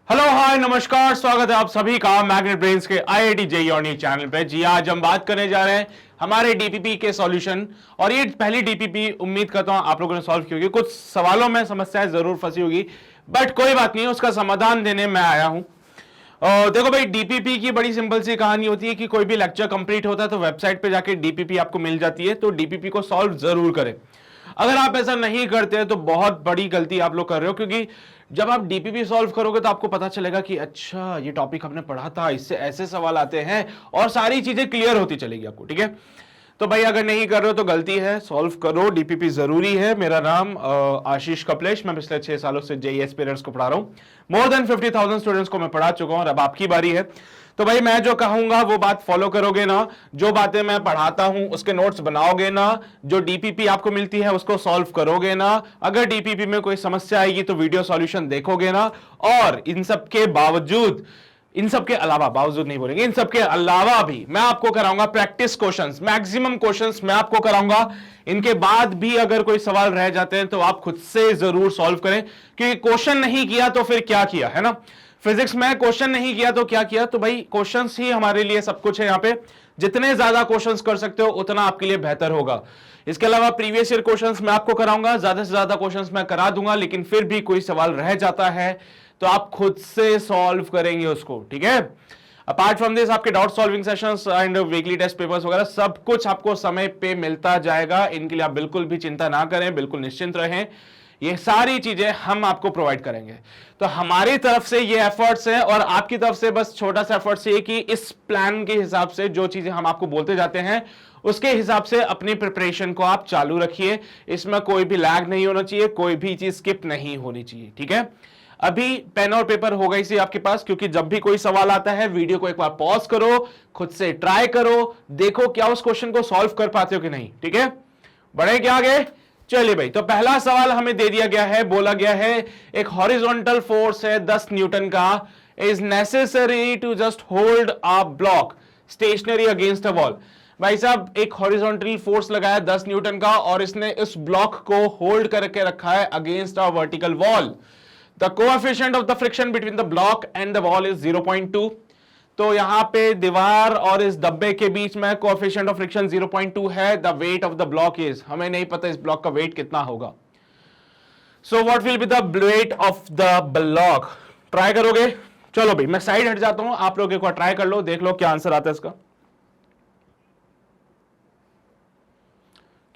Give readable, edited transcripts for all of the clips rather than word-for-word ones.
Hello hi नमस्कार, स्वागत है आप सभी का मैग्नेट ब्रेन्स के आईआईटी जेईई ऑन चैनल पे। जी आज हम बात करने जा रहे हैं हमारे डीपीपी के सॉल्यूशन। और ये पहली डीपीपी उम्मीद करता हूं आप लोगों ने सॉल्व की होगी। कुछ सवालों में समस्याएं जरूर फंसी होगी, बट कोई बात नहीं, उसका समाधान देने मैं आया हूं। और देखो भाई, डीपीपी की बड़ी सिंपल सी कहानी होती है कि कोई भी लेक्चर कंप्लीट होता है तो वेबसाइट पे जाके डीपीपी आपको मिल जाती है, तो डीपीपी को सॉल्व जरूर करें। अगर आप ऐसा नहीं करते तो बहुत बड़ी गलती आप लोग कर रहे हो, क्योंकि जब आप डीपीपी सॉल्व करोगे तो आपको पता चलेगा कि अच्छा ये टॉपिक हमने पढ़ा था, इससे ऐसे सवाल आते हैं, और सारी चीजें क्लियर होती चलेगी आपको। ठीक है, तो भाई अगर नहीं कर रहे हो तो गलती है, सॉल्व करो, डीपीपी जरूरी है। मेरा नाम आशीष कपलेश, मैं पिछले 6 सालों से जेईई एस्पिरेंट्स को पढ़ा रहा हूं। मोर देन 50,000 स्टूडेंट्स को मैं पढ़ा चुका हूं और अब आपकी बारी है। तो भाई मैं जो कहूंगा वो बात फॉलो करोगे ना, जो बातें मैं पढ़ाता हूं उसके नोट्स बनाओगे ना, जो डीपीपी आपको मिलती है उसको सॉल्व करोगे ना, अगर डीपीपी में कोई समस्या आएगी तो वीडियो सॉल्यूशन देखोगे ना। और इन सब के बावजूद, इन सब के अलावा, बावजूद नहीं बोलेंगे, इन सब के अलावा भी मैं आपको कराऊंगा प्रैक्टिस क्वेश्चंस, मैक्सिमम क्वेश्चंस मैं आपको कराऊंगा। इनके बाद भी अगर कोई सवाल रह जाते हैं तो आप खुद से जरूर सॉल्व करें, क्योंकि क्वेश्चन नहीं किया तो फिर क्या किया, है ना। फिजिक्स में क्वेश्चन नहीं किया तो क्या किया, तो भाई क्वेश्चंस ही हमारे लिए सब कुछ है यहाँ पे। जितने ज्यादा क्वेश्चंस कर सकते हो उतना आपके लिए बेहतर होगा। इसके अलावा प्रीवियस ईयर क्वेश्चंस मैं आपको कराऊंगा, ज्यादा से ज्यादा क्वेश्चंस मैं करा दूंगा, लेकिन फिर भी कोई सवाल रह जाता है तो आप खुद से सॉल्व करेंगे उसको। ठीक है, अपार्ट फ्रॉम दिस आपके doubt solving sessions and weekly test papers वगैरह सब कुछ आपको समय पे मिलता जाएगा। इनके लिए आप बिल्कुल भी चिंता ना करें, बिल्कुल निश्चिंत रहें, ये सारी चीजें हम आपको प्रोवाइड करेंगे। तो हमारी तरफ से ये एफर्ट्स है, और आपकी तरफ से बस छोटा सा एफर्ट्स ये कि इस प्लान के हिसाब से जो चीजें हम आपको बोलते जाते हैं उसके हिसाब से अपनी प्रिपरेशन को आप चालू रखिए। इसमें कोई भी लैग नहीं होना चाहिए, कोई भी चीज स्किप नहीं होनी चाहिए। ठीक है, अभी पेन और पेपर होगा इसी आपके पास, क्योंकि जब भी कोई सवाल आता है वीडियो को एक बार पॉज करो, खुद से ट्राई करो, देखो क्या उस क्वेश्चन को सॉल्व कर पाते हो कि नहीं। ठीक है, बढ़े क्या आगे। चलिए भाई, तो पहला सवाल हमें दे दिया गया है, बोला गया है एक हॉरिजॉन्टल फोर्स है 10 न्यूटन का, is necessary to just hold a block stationary against a wall. भाई साहब, एक हॉरिजॉन्टल फोर्स लगाया 10 न्यूटन का और इसने इस ब्लॉक को होल्ड करके रखा है against a vertical wall. The coefficient of the friction between the block and the wall is 0.2। तो यहां पे दीवार और इस डब्बे के बीच में कोएफिशिएंट ऑफ फ्रिक्शन 0.2 है। The wait of the block is, हमें नहीं पता इस ब्लॉक का वेट कितना होगा। So what will be the wait of the block. Try करोगे? चलो भाई मैं साइड हट जाता हूं, आप लोग एक बार ट्राई कर लो, देख लो क्या आंसर आता है इसका।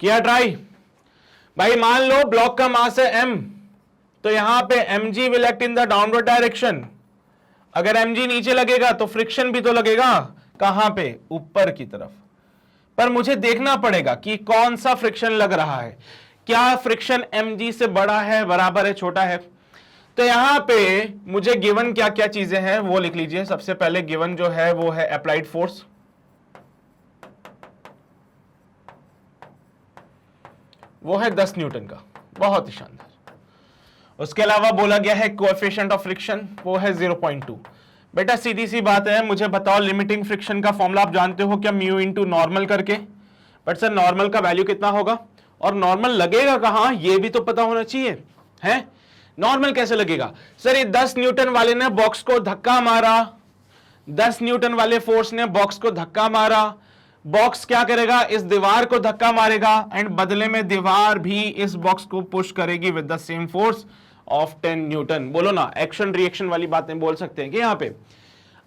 किया ट्राई? भाई मान लो ब्लॉक का मास है m, तो यहां पे mg will act in the downward direction. अगर mg नीचे लगेगा तो फ्रिक्शन भी तो लगेगा, कहां पे? ऊपर की तरफ। पर मुझे देखना पड़ेगा कि कौन सा फ्रिक्शन लग रहा है, क्या फ्रिक्शन mg से बड़ा है, बराबर है, छोटा है। तो यहां पे मुझे गिवन क्या क्या चीजें हैं वो लिख लीजिए। सबसे पहले गिवन जो है वो है अप्लाइड फोर्स, वो है 10 न्यूटन का, बहुत ही शानदार। उसके अलावा बोला गया है कोएफिशिएंट ऑफ फ्रिक्शन, वो है 0.2। बेटा सीधी सी बात है, मुझे बताओ लिमिटिंग फ्रिक्शन का फॉर्मूला आप जानते हो क्या? म्यू इंटू नॉर्मल करके। बट सर नॉर्मल का वैल्यू कितना होगा, और नॉर्मल लगेगा कहां, ये भी तो पता होना चाहिए है। नॉर्मल कैसे लगेगा सर? ये 10 न्यूटन वाले ने बॉक्स को धक्का मारा, 10 न्यूटन वाले फोर्स ने बॉक्स को धक्का मारा, बॉक्स क्या करेगा, इस दीवार को धक्का मारेगा, एंड बदले में दीवार भी इस बॉक्स को पुश करेगी with the same force of 10 Newton. बोलो ना, एक्शन रिएक्शन वाली बातें बोल सकते हैं कि यहां पे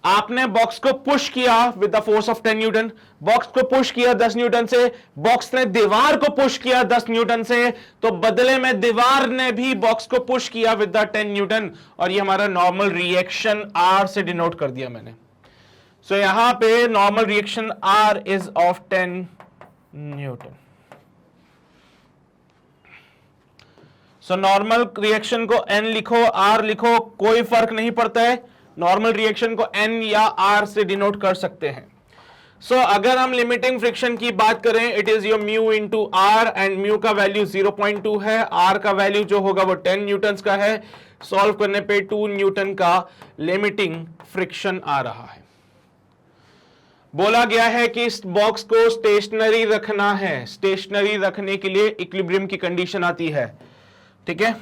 आपने बॉक्स को पुश किया with the force of 10 Newton, box को पुश किया 10 न्यूटन से, बॉक्स ने दीवार को पुश किया 10 न्यूटन से, तो बदले में दीवार ने भी बॉक्स को पुश किया विद द 10 न्यूटन, और ये हमारा नॉर्मल रिएक्शन आर से डिनोट कर दिया मैंने। सो यहां पे normal reaction R is of 10 Newton. So normal reaction को N लिखो, R लिखो, कोई फर्क नहीं पड़ता है, नॉर्मल रिएक्शन को N या R से डिनोट कर सकते हैं। सो अगर हम लिमिटिंग फ्रिक्शन की बात करें, it is your mu into R, and mu का वैल्यू 0.2 है, R का वैल्यू जो होगा वो 10 न्यूटन का है। सॉल्व करने पे 2 न्यूटन का लिमिटिंग फ्रिक्शन आ रहा है। बोला गया है कि इस बॉक्स को स्टेशनरी रखना है, स्टेशनरी रखने के लिए इक्विलिब्रियम की कंडीशन आती है। ठीक है,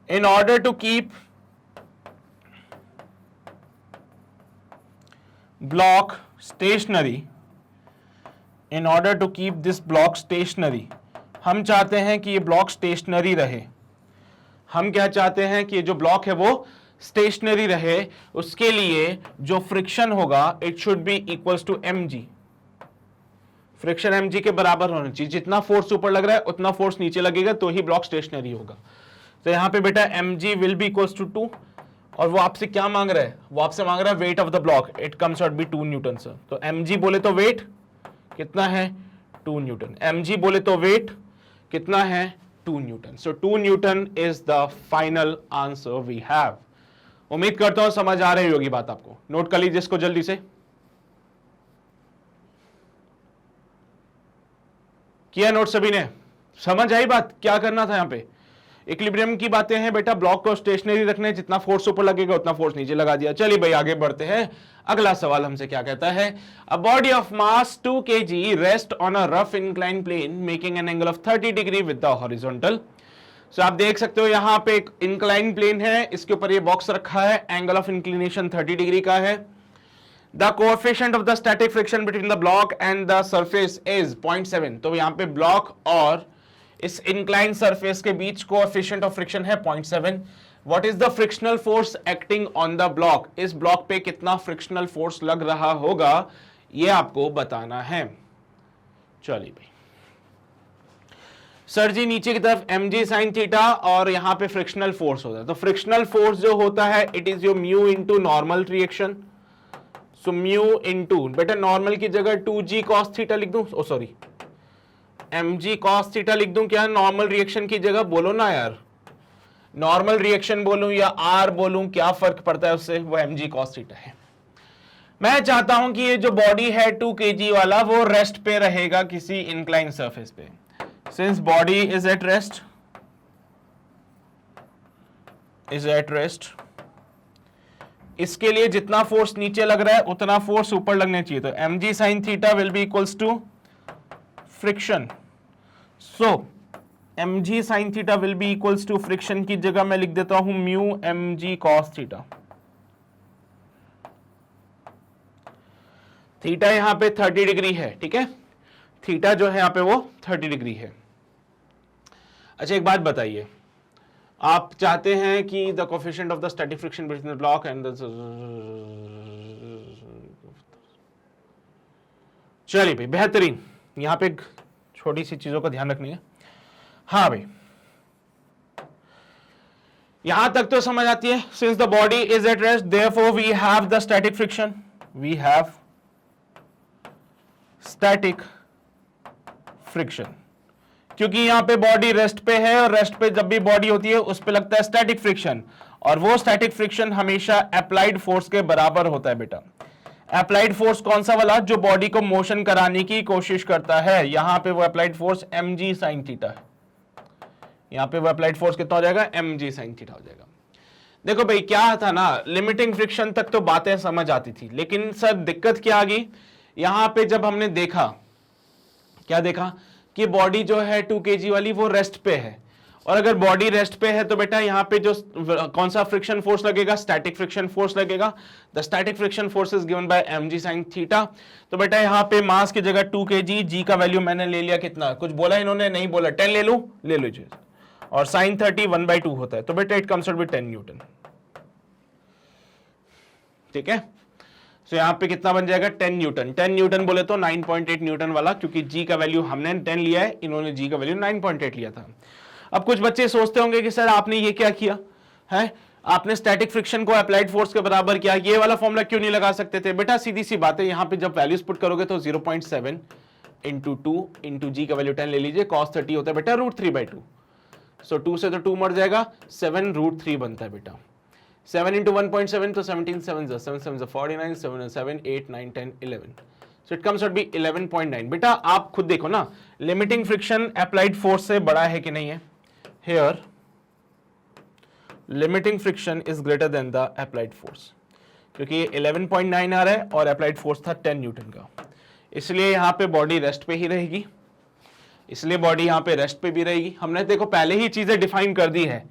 in order to keep block stationary, in order to keep this block stationary, हम चाहते हैं कि ये ब्लॉक स्टेशनरी रहे। हम क्या चाहते हैं कि ये जो ब्लॉक है वो स्टेशनरी रहे। उसके लिए जो फ्रिक्शन होगा it should be equals to mg। Friction mg के बराबर होना चाहिए। जितना फोर्स ऊपर लग रहा है उतना फोर्स नीचे लगेगा तो ही ब्लॉक स्टेशनरी होगा। तो यहां पे बेटा mg will be equals to 2 और वो आपसे क्या मांग रहा है, वो आपसे मांग रहा है weight of the block. It comes out be 2 newton sir. तो mg बोले तो वेट कितना है 2 न्यूटन, mg बोले तो वेट कितना है 2 newton. So 2 newton is the final answer we have. उम्मीद करता हूं समझ आ रही होगी बात आपको। नोट कर लीजिए इसको जल्दी से। किया नोट सभी ने? समझ आई बात क्या करना था यहां पे? इक्विलिब्रियम की बातें हैं बेटा, ब्लॉक को स्टेशनरी रखने, जितना फोर्स ऊपर लगेगा उतना फोर्स नीचे लगा दिया। चलिए भाई आगे बढ़ते हैं। अगला सवाल हमसे क्या कहता है, a body of mass 2 kg rest on a rough incline plane making an angle of 30 degree with the horizontal. So आप देख सकते हो यहां पे एक इंक्लाइन प्लेन है, इसके ऊपर ये बॉक्स रखा है, एंगल ऑफ इंक्लिनेशन 30 डिग्री का है। The coefficient of the static friction between the block and the surface is 0.7। तो यहां पे ब्लॉक और इस इंक्लाइन सरफेस के बीच कोएफिशिएंट ऑफ फ्रिक्शन है 0.7। What is the frictional force acting on the block? इस ब्लॉक पे कितना फ्रिक्शनल फोर्स लग रहा होगा ये आपको बताना है। चलिए भाई सर जी नीचे की तरफ mg sin थीटा और यहां पे फ्रिक्शनल फोर्स होता है। तो फ्रिक्शनल फोर्स जो होता है it is your mu into normal reaction. So mu into बेटा नॉर्मल की जगह 2g cos थीटा लिख दूं, ओ सॉरी mg cos थीटा लिख दूं क्या नॉर्मल रिएक्शन की जगह? बोलो ना यार, नॉर्मल रिएक्शन बोलूं या r बोलूं क्या फर्क पड़ता है उससे? वो mg cos थीटा है। मैं चाहता हूं कि ये जो बॉडी है 2 kg वाला वो रेस्ट पे रहेगा किसी इंक्लाइन सरफेस पे। Since body is at rest, इसके लिए जितना फोर्स नीचे लग रहा है उतना फोर्स ऊपर लगना चाहिए। तो mg sin theta will be equals to friction. So mg sin theta will be equals to friction की जगह मैं लिख देता हूं mu mg cos theta. Theta यहां पे 30 डिग्री है, ठीक है, थीटा जो है यहां पे वो 30 डिग्री है। अच्छा एक बात बताइए, आप चाहते हैं कि the coefficient of the static friction between the block and the, चलिए भाई बेहतरीन, यहां पे छोटी सी चीजों का ध्यान रखनी है। हाँ भाई यहां तक तो समझ आती है। Since the body is at rest therefore we have the static friction, we have static friction, क्योंकि यहां पे बॉडी रेस्ट पे है और रेस्ट पे जब भी बॉडी होती है उस पे लगता है स्टैटिक फ्रिक्शन, और वो स्टैटिक फ्रिक्शन हमेशा अप्लाइड फोर्स के बराबर होता है बेटा। अप्लाइड फोर्स कौन सा वाला? जो बॉडी को मोशन कराने की कोशिश करता है। यहां पे वो applied force mg sin theta है। यहां पे वो अप्लाइड फोर्स कितना हो जाएगा? mg sin थीटा हो जाएगा। देखो भाई क्या था ना, लिमिटिंग फ्रिक्शन तक तो बातें समझ आती थी, लेकिन सर दिक्कत क्या आ गई यहां पे जब हमने देखा, क्या देखा कि बॉडी जो है 2 kg वाली वो रेस्ट पे है, और अगर बॉडी रेस्ट पे है तो बेटा यहाँ पे जो कौन सा फ्रिक्शन फोर्स लगेगा? स्टैटिक फ्रिक्शन फोर्स लगेगा। The static friction force is given bye mg sin theta. तो बेटा यहाँ पे मास की जगह 2 kg, g का वैल्यू मैंने ले लिया कितना? कुछ बोला इन्होंने? नहीं बोला। 10 ले लूं? ले लीजिए। और sin 30 1/2 होता है, तो बेटा it comes out with 10 Newton. ठीक है, तो यहां पे कितना बन जाएगा? 10 न्यूटन। 10 न्यूटन बोले तो 9.8 न्यूटन वाला, क्योंकि g का वैल्यू हमने 10 लिया है, इन्होंने g का वैल्यू 9.8 लिया था। अब कुछ बच्चे सोचते होंगे कि सर आपने ये क्या किया है, आपने स्टैटिक फ्रिक्शन को अप्लाइड फोर्स के बराबर किया, ये वाला फॉर्मूला क्यों नहीं लगा सकते थे? बेटा सीधी सी बात है, यहां पे जब वैल्यूज पुट करोगे तो 0.7 इंटू 2 इंटू जी का वैल्यू 10 ले लीजिए, cos 30 होता है बेटा √3/2। सो 2 से तो 2 मर जाएगा, 7 √3 बनता है बेटा। 7 इंटू 1.7 तो 17 7 7 7 49 7 7 8 9 10 11, so it comes out be 11.9। बेटा आप खुद देखो ना, लिमिटिंग फ्रिक्शन अप्लाइड फोर्स से बड़ा है कि नहीं है? Here limiting friction is greater then the applied force, क्योंकि 11.9 आ रहा है और अप्लाइड फोर्स था 10 न्यूटन का, इसलिए यहां पे बॉडी रेस्ट पे ही रहेगी, इसलिए बॉडी यहां पे रेस्ट पे भी रहेगी। हमने देखो पहले ही चीजें डिफाइन कर दी है,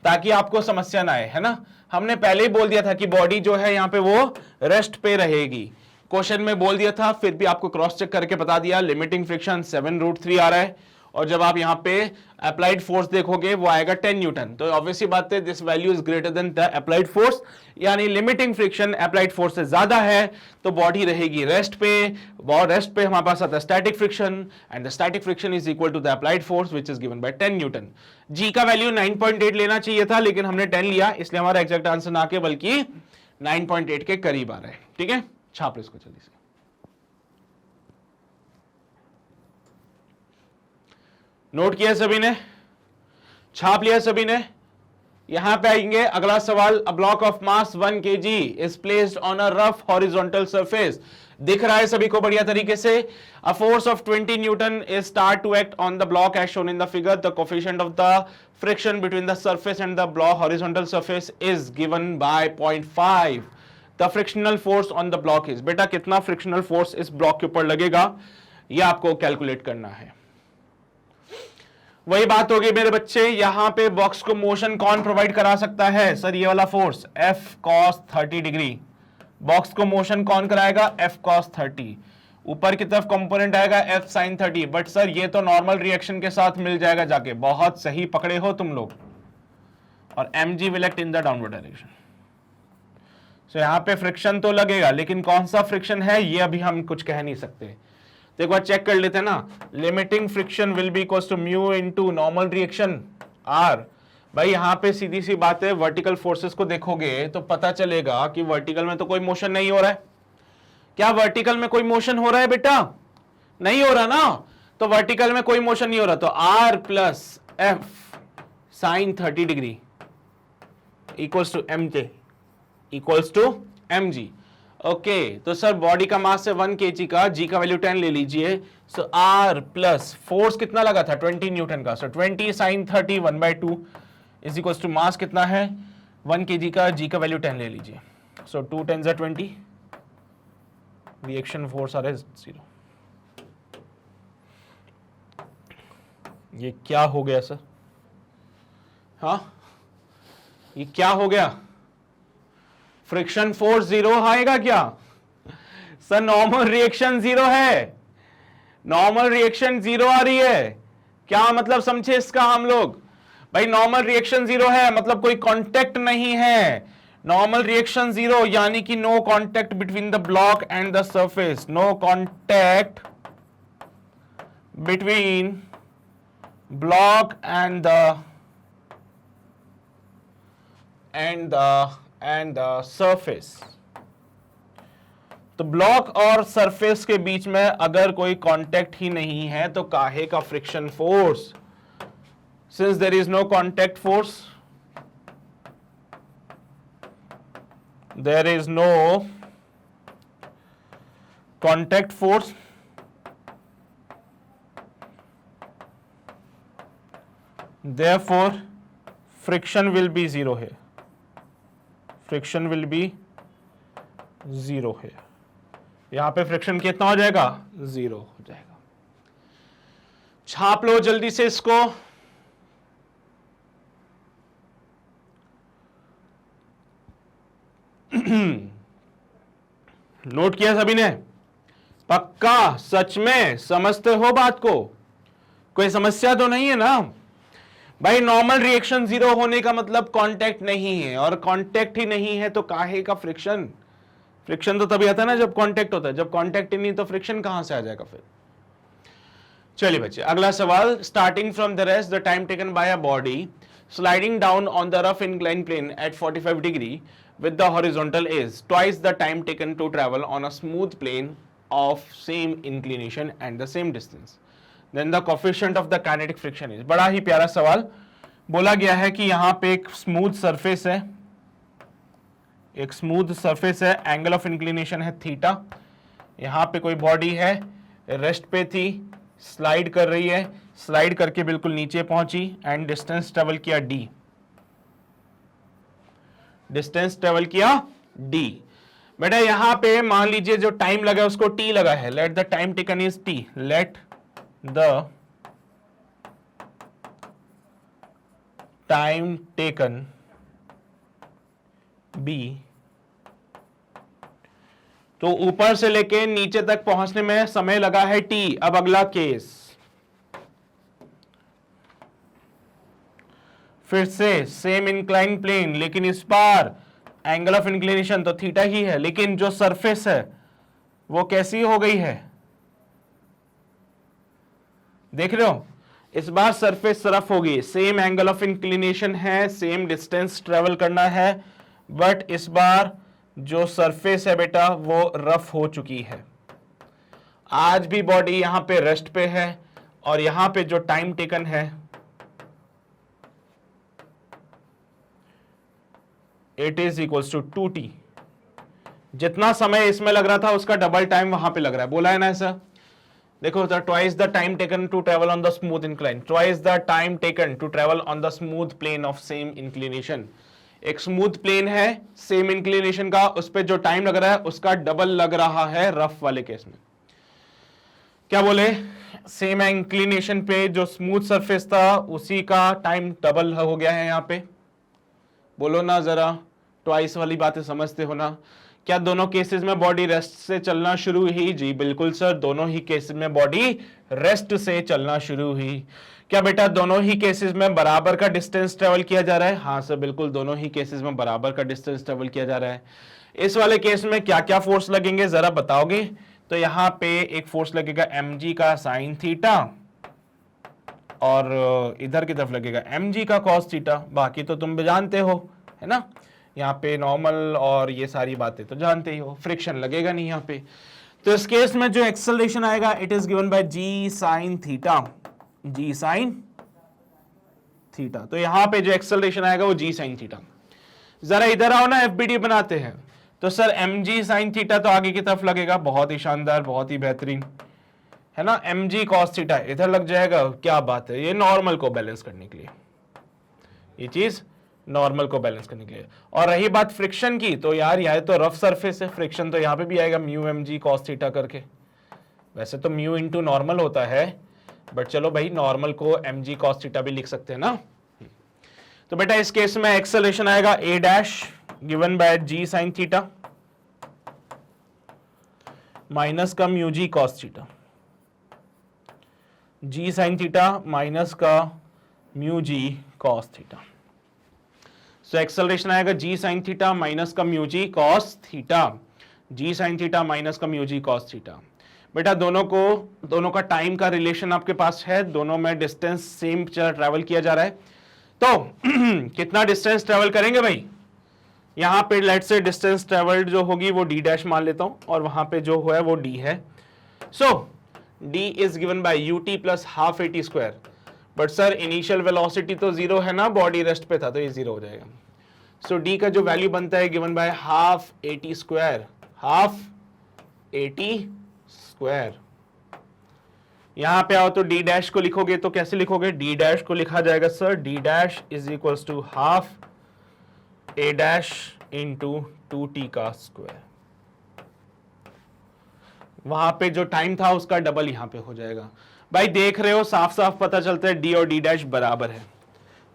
ताकि आपको समस्या ना आए, है ना। हमने पहले ही बोल दिया था कि बॉडी जो है यहाँ पे वो रेस्ट पे रहेगी, क्वेश्चन में बोल दिया था, फिर भी आपको क्रॉस चेक करके बता दिया। लिमिटिंग फ्रिक्शन 7√3 आ रहा है, और जब आप यहाँ पे अप्लाइड फोर्स देखोगे वो आएगा 10 न्यूटन। तो ऑब्वियसली बात है, this value is greater then the applied force, यानी लिमिटिंग फ्रिक्शन अप्लाइड फोर्स से ज्यादा है, तो बॉडी रहेगी रेस्ट पे। और रेस्ट पे हमारे पास आता है static friction, and the static friction is equal to the applied force which is given by 10 newton. G का वैल्यू 9.8 लेना चाहिए था, लेकिन हमने 10 लिया, इसलिए हमारा एग्जैक्ट आंसर ना के बल्कि 9.8 के करीब आ रहा है। ठीक है, छाप लो इसको जल्दी से। नोट किया सभी ने, छाप लिया सभी ने। यहां पे आएंगे अगला सवाल। A block of mass 1 kg is placed on a rough horizontal surface. दिख रहा है सभी को बढ़िया तरीके से। A force of 20 newton is start to act on the block as shown in the figure. The coefficient of the friction between the surface and the block horizontal surface is given by 0.5। The frictional force on the block is, बेटा कितना frictional force इस block के ऊपर लगेगा, यह आपको calculate करना है। वही बात होगी मेरे बच्चे, यहां पे बॉक्स को मोशन कौन प्रोवाइड करा सकता है? सर ये वाला force F cos 30 degree. Box को मोशन कौन कराएगा? F cos 30। ऊपर की तरफ कंपोनेंट आएगा F sin 30। बट सर ये तो नॉर्मल रिएक्शन के साथ मिल जाएगा जाके। बहुत सही पकड़े हो तुम लोग। और mg will act in the downward direction। सो यहां पे फ्रिक्शन तो लगेगा, लेकिन कौन सा फ्रिक्शन है ये अभी हम कुछ कह नहीं सकते। तो एक बार चेक कर लेते हैं ना। Limiting friction will be equals to mu into normal reaction R. भाई यहां पे सीधी सी बात है, वर्टिकल फोर्सेस को देखोगे तो पता चलेगा कि वर्टिकल में तो कोई मोशन नहीं हो रहा है। क्या वर्टिकल में कोई मोशन हो रहा है बेटा? नहीं हो रहा ना। तो वर्टिकल में कोई मोशन नहीं हो रहा, तो R plus F sine 30 degree equals to M J equals to M G. Okay, तो सर बॉडी का मास है 1 kg का, जी का वैल्यू 10 ले लीजिए। सो आर प्लस फोर्स कितना लगा था? 20 न्यूटन का। So 20 sine 30 1/2 is equals to mass कितना है 1 kg का, जी का वैल्यू 10 ले लीजिए। सो 2 10 ज़ा 20, रिएक्शन फोर्स आ रहा है 0। ये क्या हो गया सर? हाँ, ये क्या हो गया? फ्रिक्शन फोर्स 0 आएगा क्या? सर नॉर्मल रिएक्शन 0 है, नॉर्मल रिएक्शन 0 आ रही है। क्या मतलब समझे इसका हम लोग? भाई नॉर्मल रिएक्शन 0 है मतलब कोई कांटेक्ट नहीं है। नॉर्मल रिएक्शन 0 यानी कि no contact between the block and the surface. No contact between block and the surface. तो ब्लॉक और सरफेस के बीच में अगर कोई कांटेक्ट ही नहीं है तो काहे का friction force? Since there is no contact force, there is no contact force, therefore friction will be 0 है। फ्रिक्शन विल बी 0 है। यहां पे फ्रिक्शन कितना हो जाएगा? 0 हो जाएगा। छाप लो जल्दी से इसको। नोट किया सभी ने? पक्का सच में समझते हो बात को? कोई समस्या तो नहीं है ना? भाई नॉर्मल रिएक्शन 0 होने का मतलब कांटेक्ट नहीं है, और कांटेक्ट ही नहीं है तो काहे का फ्रिक्शन? फ्रिक्शन तो तभी आता है ना जब कांटेक्ट होता है। जब कांटेक्ट ही नहीं तो फ्रिक्शन कहां से आ जाएगा फिर? चलिए बच्चे, अगला सवाल। Starting from the rest the time taken by a body sliding down on the rough inclined plane at 45 degree with the horizontal is twice the time taken to travel on a smooth plane of same inclination and the same distance. Then the coefficient of the kinetic friction is। बड़ा ही प्यारा सवाल। बोला गया है कि यहां पे एक स्मूथ सरफेस है, एक स्मूथ सरफेस है, एंगल ऑफ इंक्लिनेशन है थीटा। यहां पे कोई बॉडी है, रेस्ट पे थी, स्लाइड कर रही है, स्लाइड करके बिल्कुल नीचे पहुंची एंड डिस्टेंस ट्रेवल किया d। डिस्टेंस ट्रेवल किया d। बेटा यहां पे मान लीजिए जो टाइम लगा उसको t लगा है। Let the time taken is t। Let the time taken b, तो ऊपर से लेके नीचे तक पहुंचने में समय लगा है t। अब अगला केस, फिर से सेम इंक्लाइन प्लेन, लेकिन इस बार एंगल ऑफ इंक्लिनेशन तो थीटा ही है, लेकिन जो सरफेस है वो कैसी हो गई है, देख रहे हो, इस बार सरफेस रफ होगी। सेम एंगल ऑफ इंक्लिनेशन है, सेम डिस्टेंस ट्रेवल करना है, बट इस बार जो सरफेस है बेटा वो रफ हो चुकी है। आज भी बॉडी यहां पे रेस्ट पे है, और यहां पे जो टाइम टेकन है it is equals to 2t। जितना समय इसमें लग रहा था उसका डबल टाइम वहां पे लग रहा है, बोला है ना ऐसा। देखो, twice the time taken to travel on the smooth incline, twice the time taken to travel on the smooth plane of same inclination. एक स्मूथ प्लेन है सेम इंक्लिनेशन का, उस पर जो टाइम लग रहा है उसका डबल लग रहा है रफ वाले केस में। क्या बोले, सेम इंक्लिनेशन पे जो स्मूथ सरफेस था उसी का टाइम डबल हो गया है यहां पे। बोलो ना जरा, ट्वाइस वाली बातें समझते हो ना। क्या दोनों केसेस में बॉडी रेस्ट से चलना शुरू हुई? जी बिल्कुल सर, दोनों ही केसेस में बॉडी रेस्ट से चलना शुरू हुई। क्या बेटा दोनों ही केसेस में बराबर का डिस्टेंस ट्रेवल किया जा रहा है? हाँ सर बिल्कुल, दोनों ही केसेस में बराबर का डिस्टेंस ट्रेवल किया जा रहा है। इस वाले केस में क्या क्या फोर्स लगेंगे जरा बताओगे? तो यहां पे एक फोर्स लगेगा mg का साइन थीटा, और इधर की तरफ लगेगा mg का कॉस थीटा। बाकी तो तुम भी जानते हो, है ना, यहाँ पे नॉर्मल और ये सारी बातें तो जानते ही हो, फ्रिक्शन लगेगा नहीं यहाँ पे। तो इस केस में जो एक्सेलरेशन आएगा it is given by g sine theta, g sine theta. तो यहां पे जो एक्सेलरेशन आएगा वो g साइन थीटा। जरा इधर आओ ना, एफबीडी बनाते हैं। तो सर mg साइन थीटा तो आगे की तरफ लगेगा, बहुत ही शानदार, बहुत ही बेहतरीन, है ना। mg cos थीटा इधर लग जाएगा, क्या बात है, ये नॉर्मल को बैलेंस करने के लिए, ये चीज नॉर्मल को बैलेंस करने के लिए। और रही बात फ्रिक्शन की, तो यार यह तो रफ सरफेस है, फ्रिक्शन तो यहां पे भी आएगा म्यू mg cos थीटा करके। वैसे तो म्यू इंटू नॉर्मल होता है, बट चलो भाई नॉर्मल को mg cos थीटा भी लिख सकते हैं ना। तो बेटा इस केस में एक्सेलरेशन आएगा a dash given by g sine theta minus का mu g cos theta, g sine theta minus का mu g cos theta. So acceleration आएगा g साइन थीटा माइनस का mu g cos theta, g sine theta minus का mu g cos theta. बेटा दोनों का time का relation आपके पास है, दोनों में डिस्टेंस सेम ट्रैवल किया जा रहा है। तो कितना डिस्टेंस ट्रैवल करेंगे भाई, यहां पे लेट से डिस्टेंस ट्रैवल्ड जो होगी वो d डैश मान लेता हूं, और वहां पे जो है वो d है। सो d is given bye ut plus half at square. But sir initial velocity तो जीरो है ना, बॉडी रेस्ट पे था, तो ये जीरो हो जाएगा। सो d का जो वैल्यू बनता है given by half at square, half at square. यहां पे आओ तो d डैश को लिखोगे तो कैसे लिखोगे, d डैश को लिखा जाएगा sir d dash is equals to half a dash into 2t का स्क्वायर। वहां पे जो टाइम था उसका डबल यहां पे हो जाएगा। भाई देख रहे हो, साफ साफ पता चलता है d और d डैश बराबर है।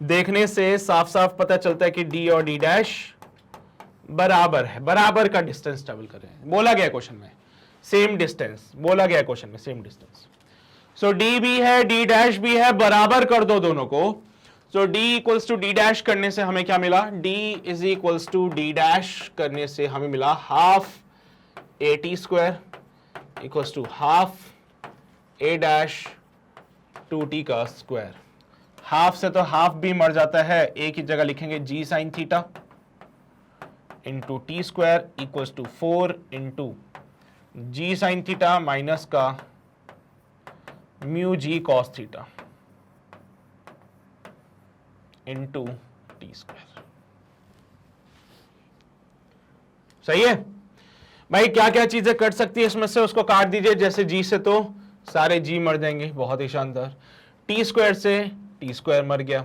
देखने से साफ साफ पता चलता है कि d और d डैश बराबर है, बराबर का डिस्टेंस ट्रेवल कर रहे हैं। बोला गया क्वेश्चन में सेम डिस्टेंस, बोला गया क्वेश्चन में सेम डिस्टेंस। सो d भी है d डैश भी है, बराबर कर दो दोनों को। So d equals to d dash करने से हमें क्या मिला, d is equals to d dash करने से हमें मिला half at square equals to half a dash 2t का स्क्वायर। हाफ से तो हाफ भी मर जाता है, एक ही जगह लिखेंगे g sine theta into T square equals to 4 into G sine theta minus का mu G cos theta into T square. सही है भाई, क्या क्या चीजें कट सकती है इसमें से उसको काट दीजिए। जैसे g से तो सारे g मर जाएंगे, बहुत ही शानदार। टी स्क्वायर से टी स्क्वायर मर गया।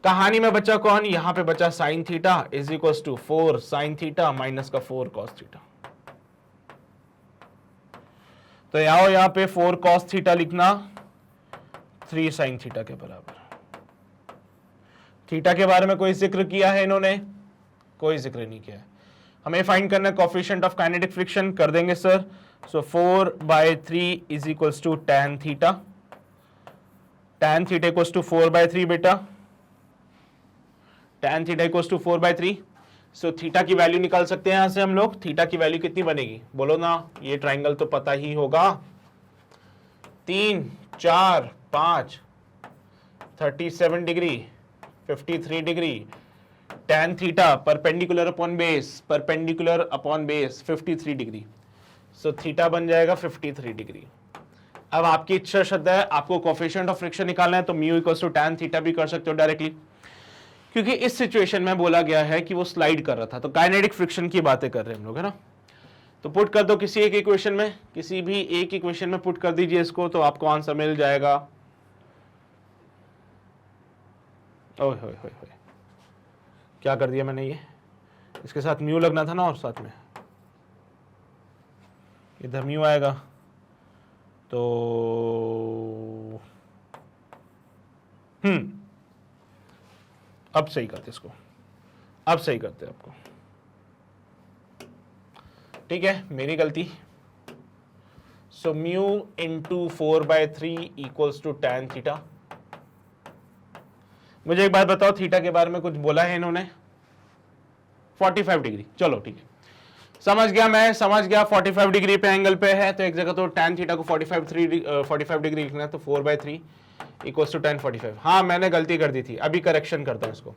कहानी में बचा कौन, यहां पे बचा sine theta is equals to 4 sine theta minus का 4 कॉस थीटा। तो आओ यहां पे 4 कॉस थीटा लिखना 3 साइन थीटा के बराबर। थीटा के बारे में कोई जिक्र किया है इन्होंने? कोई जिक्र नहीं किया है। हमें फाइंड करना है कोफिशिएंट ऑफ काइनेटिक फ्रिक्शन, कर देंगे sir. So 4/3 is equals to tan theta. tan theta equals to 4/3 बेटा, tan theta equals to 4/3। So theta की वैल्यू निकाल सकते हैं यहां से हम लोग। थीटा की वैल्यू कितनी बनेगी बोलो ना, ये ट्राइंगल तो पता ही होगा, 3, 4, 5, 37 degree, 53 degree. tan theta perpendicular upon base, perpendicular upon base 53 degree. So theta बन जाएगा 53 डिग्री। अब आपकी इच्छा श्रद्धा है, आपको कोफिशिएंट ऑफ फ्रिक्शन निकालना है तो mu equals to tan theta भी कर सकते हो डायरेक्टली, क्योंकि इस सिचुएशन में बोला गया है कि वो स्लाइड कर रहा था, तो काइनेटिक फ्रिक्शन की बातें कर रहे हैं हम लोग, है ना। तो पुट कर दो किसी एक इक्वेशन में, किसी भी एक इक्वेशन में पुट कर दीजिए इसको, तो आपको आंसर मिल जाएगा। ओए होए होए होए, क्या कर दिया मैंने, ये इसके साथ म्यू लगना था ना, और साथ में इधर म्यू आएगा, तो अब सही करते इसको, अब सही करते आपको, ठीक है, मेरी गलती। So mu into 4/3 equals to tan theta. मुझे एक बात बताओ, थीटा के बारे में कुछ बोला है इन्होंने? 45 डिग्री, चलो ठीक है, समझ गया, मैं समझ गया 45 डिग्री पे एंगल पे है, तो एक जगह तो tan थीटा को 45 डिग्री लिखना है, तो 4/3 इक्वल्स टू tan 45। हाँ मैंने गलती कर दी थी, अभी करेक्शन करता हूं इसको।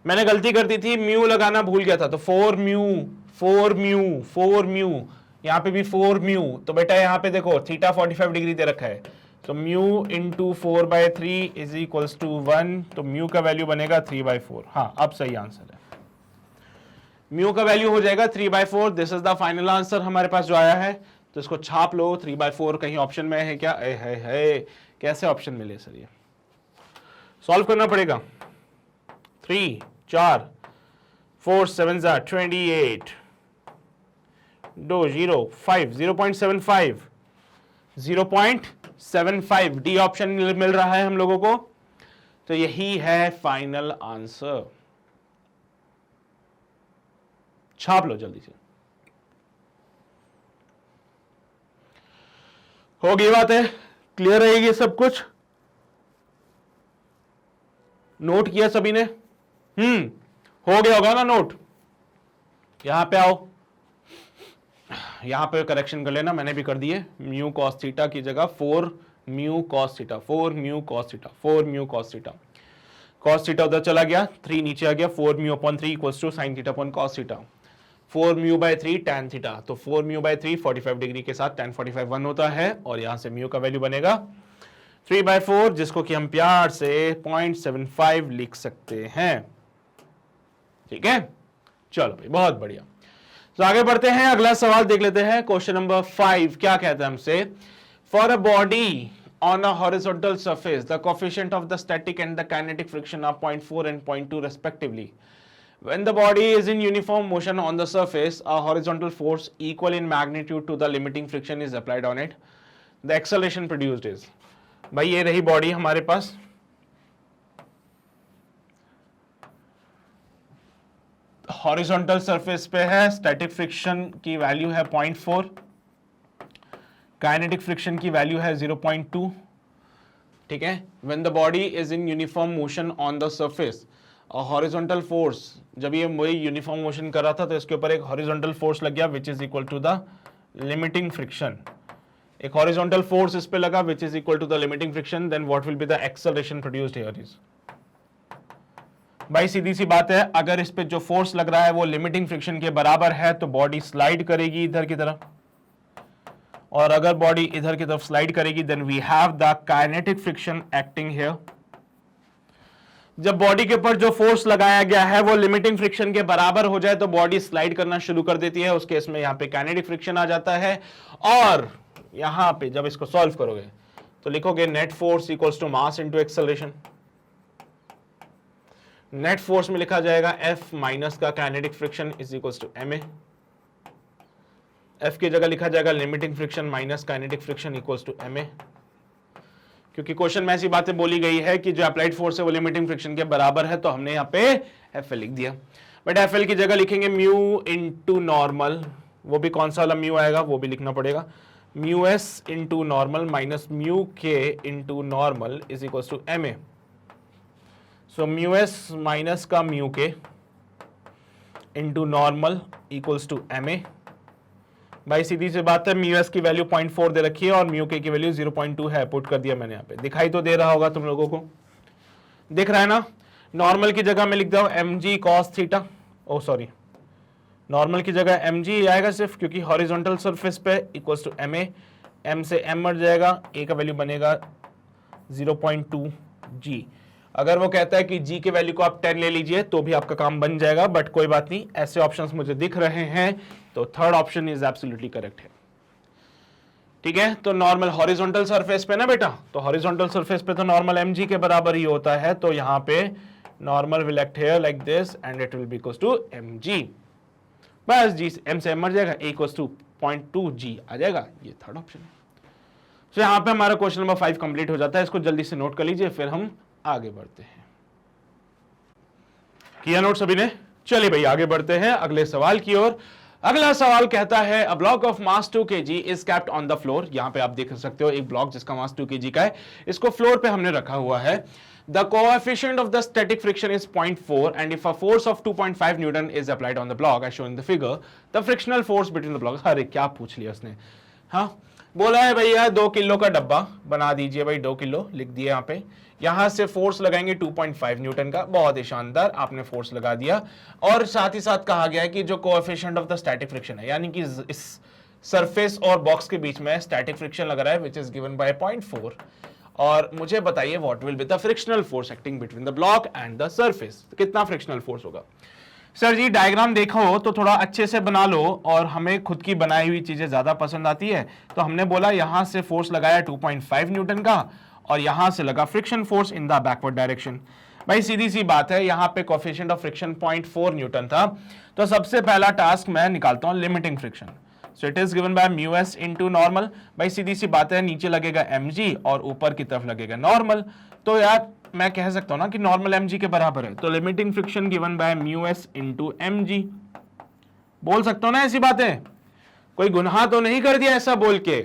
मैंने गलती कर दी थी, म्यू लगाना भूल गया था, तो 4 म्यू, यहाँ पे भी 4 म्यू, तो बेटा यहाँ पे देखो थीटा 45 डिग्री दे रखा है, तो mu into 4/3 is equals to 1, तो म्यू का वैल्यू बनेगा 3/4। हाँ अब सही आंसर है, म्यू का वैल्यू हो जाएगा 3/4। This is the final answer हमारे पास जो आया है, तो इसको छाप लो। 3/4 कहीं ऑप्शन में है क्या? है। कैसे ऑप्शन मिले सर? ये सॉल्व करना पड़ेगा। 3, 4, 4 7 28, 2 0 5 0.75 0.75 डी ऑप्शन मिल रहा है हम लोगों को, तो यही है फाइनल आंसर। छाप लो जल्दी से, हो गई बात है, क्लियर रहेगी सब कुछ, नोट किया सभी ने? हो गया होगा ना नोट। यहां पे आओ, यहां पे करेक्शन कर लेना, मैंने भी कर दिए। म्यू कॉस थीटा की जगह 4 mu cos theta, 4 mu cos theta, 4 mu cos theta. Cos theta उधर चला गया, 3 नीचे आ गया, 4 mu upon 3 equals to sine theta upon cos theta. 4 mu tan theta, तो 4 म्यू/3 45 डिग्री के साथ tan 45 1 होता है, और यहां से म्यू का वैल्यू बनेगा 3/4, जिसको कि हम प्यार से 0.75 लिख सकते हैं। ठीक है, चलो भाई बहुत बढ़िया। तो आगे बढ़ते हैं, अगला सवाल देख लेते हैं। क्वेश्चन नंबर 5 क्या कहता है हमसे? For a body on a horizontal surface the coefficient of the static and the kinetic friction are 0.4 and 0.2 respectively. When the body is in uniform motion on the surface, a horizontal force equal in magnitude to the limiting friction is applied on it. The acceleration produced is, भाई ये रही body हमारे पास, horizontal surface पे है, static friction की value है 0.4, kinetic friction की value है 0.2। ठीक है, when the body is in uniform motion on the surface, horizontal force, जब ये यूनिफॉर्म मोशन कर रहा था तो इसके ऊपर एक हॉरिजॉन्टल फोर्स लग गया which is equal to the limiting friction. एक हॉरिजॉन्टल फोर्स इस पे लगा which is equal to the limiting friction, then what will be the acceleration produced here is. भाई सीधी सी बात है, अगर इस पे जो फोर्स लग रहा है वो लिमिटिंग फ्रिक्शन के बराबर है तो बॉडी स्लाइड करेगी इधर की तरफ, और अगर बॉडी इधर की तरफ स्लाइड करेगी then we have the kinetic friction acting here. जब बॉडी के ऊपर जो फोर्स लगाया गया है वो लिमिटिंग फ्रिक्शन के बराबर हो जाए तो बॉडी स्लाइड करना शुरू कर देती है, उस केस में यहां पे काइनेटिक फ्रिक्शन आ जाता है। और यहां पे जब इसको सॉल्व करोगे तो लिखोगे net force equals to mass into acceleration. Net force में लिखा जाएगा F माइनस का kinetic friction is equals to ma। F की जगह लिखा जाएगा limiting friction minus kinetic friction equals to ma, क्योंकि क्वेश्चन में ऐसी बातें बोली गई है कि जो अप्लाइड फोर्स है वो लिमिटिंग फ्रिक्शन के बराबर है, तो हमने यहाँ पे एफ एल लिख दिया। बट एफ एल की जगह लिखेंगे म्यू इंटू नॉर्मल, वो भी कौन सा वाला म्यू आएगा वो भी लिखना पड़ेगा, mu S into normal minus mu K into normal is equal to M A. So mu S minus का mu K into normal equals to M A. भाई सीधी सी बात है, म्यू एस की वैल्यू 0.4 दे रखी है और म्यू के की वैल्यू 0.2 है, पुट कर दिया मैंने यहाँ पे। दिखाई तो दे रहा होगा तुम लोगों को, दिख रहा है ना। नॉर्मल की जगह मैं लिख दो M G cos theta, oh sorry normal की जगह एम जी आएगा सिर्फ, क्योंकि हॉरिजॉन्टल सरफेस पे equals to M A, M से एम मर जाएगा, ए का वैल्यू बनेगा 0.2 जी। अगर वो कहता है कि जी के वैल्यू को आप 10 ले लीजिए तो भी आपका काम बन जाएगा, बट कोई बात नहीं, ऐसे ऑप्शंस मुझे दिख रहे हैं, तो third option is absolutely correct है। ठीक है, तो नॉर्मल हॉरिजॉन्टल सरफेस पे ना बेटा, तो हॉरिजॉन्टल सरफेस पे तो नॉर्मल एम जी के बराबर ही होता है, तो यहां पे normal will act here like this and it will be equals to M G. बस जी एम से एम मर जाएगा, ए इक्वल्स टू 0.2 जी आ जाएगा, ये थर्ड ऑप्शन है। तो यहां पे हमारा क्वेश्चन नंबर 5 कंप्लीट हो जाता है, इसको जल्दी से नोट कर लीजिए, फिर हम आगे बढ़ते हैं। किया नोट सभी ने? चलिए भाई आगे बढ़ते हैं अगले सवाल की ओर। अगला सवाल कहता है अ block of mass 2 kg is kept on the floor. यहां पे आप देख सकते हो एक ब्लॉक जिसका मास 2 kg का है, इसको फ्लोर पे हमने रखा हुआ है। The coefficient of the static friction is 0.4 and if a force of 2.5 Newton is applied on the block as shown in the figure, the frictional force between the blocks। अरे क्या पूछ लिया उसने, हाँ बोला है भैया 2 किलो का डब्बा बना दीजिए, भाई 2 किलो लिख दिए यहाँ पे, यहां से फोर्स लगाएंगे 2.5 न्यूटन का, बहुत ही शानदार आपने फोर्स लगा दिया। और साथ ही साथ कहा गया है कि जो coefficient of the static friction है, यानी कि इस सरफेस और बॉक्स के बीच में स्टैटिक फ्रिक्शन लग रहा है विच इज गिवन बाय 0.4, और मुझे बताइए what will be the frictional force acting between the block and the surface. कितना फ्रिक्शनल फोर्स होगा? सर जी डायग्राम देखो तो थोड़ा अच्छे से बना लो, और हमें खुद की बनाई हुई चीजें ज्यादा पसंद आती है, तो हमने बोला यहां से फोर्स लगाया 2.5 न्यूटन का और यहां से लगा friction force in the backward direction. भाई सीधी सी बात है, यहां पे कोएफिशिएंट ऑफ फ्रिक्शन 0.4 न्यूटन था, तो सबसे पहला टास्क मैं निकालता हूं limiting friction. So it is given by mu S into normal. भाई सीधी सी बात है, नीचे लगेगा mg और ऊपर की तरफ लगेगा नॉर्मल, तो यार मैं कह सकता हूं ना कि नॉर्मल mg के बराबर है, तो limiting friction given by mu S into mg। बोल सकता हूं ना ऐसी बातें, कोई गुनाह तो नहीं कर दिया ऐसा बोल के?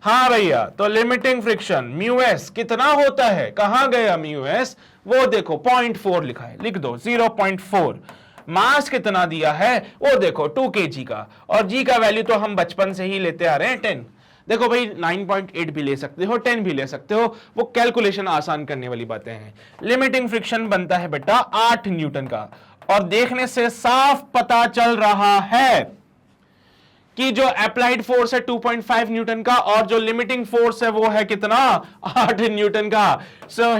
हाँ भैया, तो लिमिटिंग फ्रिक्शन म्यू एस कितना होता है, कहां गया म्यू एस, वो देखो 0.4 लिखा है, लिख दो 0.4। मास कितना दिया है वो देखो 2 kg का, और जी का वैल्यू तो हम बचपन से ही लेते आ रहे हैं 10। देखो भाई 9.8 भी ले सकते हो, 10 भी ले सकते हो, वो कैलकुलेशन आसान करने वाली बातें हैं। लिमिटिंग फ्रिक्शन बनता है बेटा 8 न्यूटन का, और देखने से साफ पता चल रहा है कि जो अप्लाइड फोर्स है 2.5 न्यूटन का, और जो लिमिटिंग फोर्स है वो है कितना, 8 न्यूटन का। सो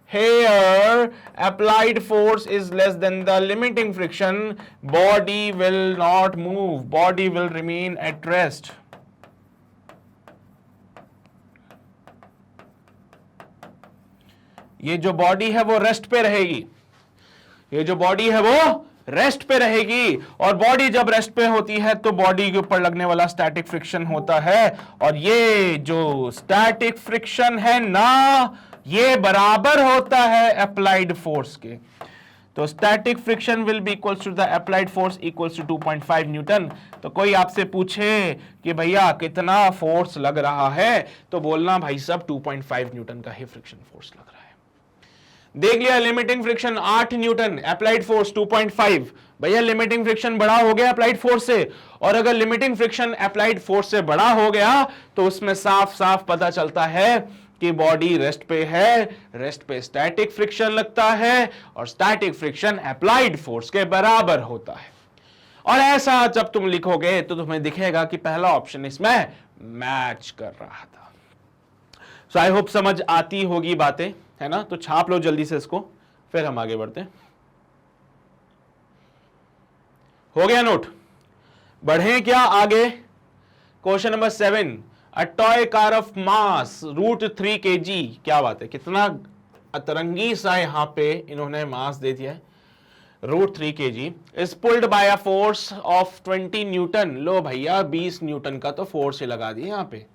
here applied force is less than the limiting friction, body will not move, body will remain at rest। ये जो बॉडी है वो रेस्ट पे रहेगी, ये जो बॉडी है वो रेस्ट पे रहेगी, और बॉडी जब रेस्ट पे होती है तो बॉडी के ऊपर लगने वाला स्टैटिक फ्रिक्शन होता है, और ये जो स्टैटिक फ्रिक्शन है ना, ये बराबर होता है अप्लाइड फोर्स के। तो static friction will be equals to the applied force equals to 2.5 newton. तो कोई आपसे पूछे कि भैया कितना फोर्स लग रहा है, तो बोलना भाई साहब 2.5 न्यूटन का ही फ्रिक्शन फोर्स लग रहा है। देख लिया, limiting friction 8 Newton, applied force 2.5। भैया लिमिटिंग फ्रिक्शन बड़ा हो गया अप्लाइड फोर्स से, और अगर लिमिटिंग फ्रिक्शन अप्लाइड फोर्स से बड़ा हो गया तो उसमें साफ साफ पता चलता है कि बॉडी रेस्ट पे है, रेस्ट पे स्टैटिक फ्रिक्शन लगता है, और स्टैटिक फ्रिक्शन अप्लाइड फोर्स के बराबर होता है। और ऐसा जब तुम लिखोगे तो तुम्हें दिखेगा कि पहला ऑप्शन इसमें मैच कर रहा था। सो आई होप समझ आती होगी बातें, है ना? तो छाप लो जल्दी से इसको, फिर हम आगे बढ़ते हैं। हो गया नोट? बढ़े क्या आगे? Question number 7, a toy car of mass √3 kg। क्या बात है, कितना अतरंगी सा यहां पे इन्होंने मास दे दिया है, √3 kg is pulled by a force of 20 newton. लो भैया 20 न्यूटन का तो फोर्स ही लगा दिया यहां पे।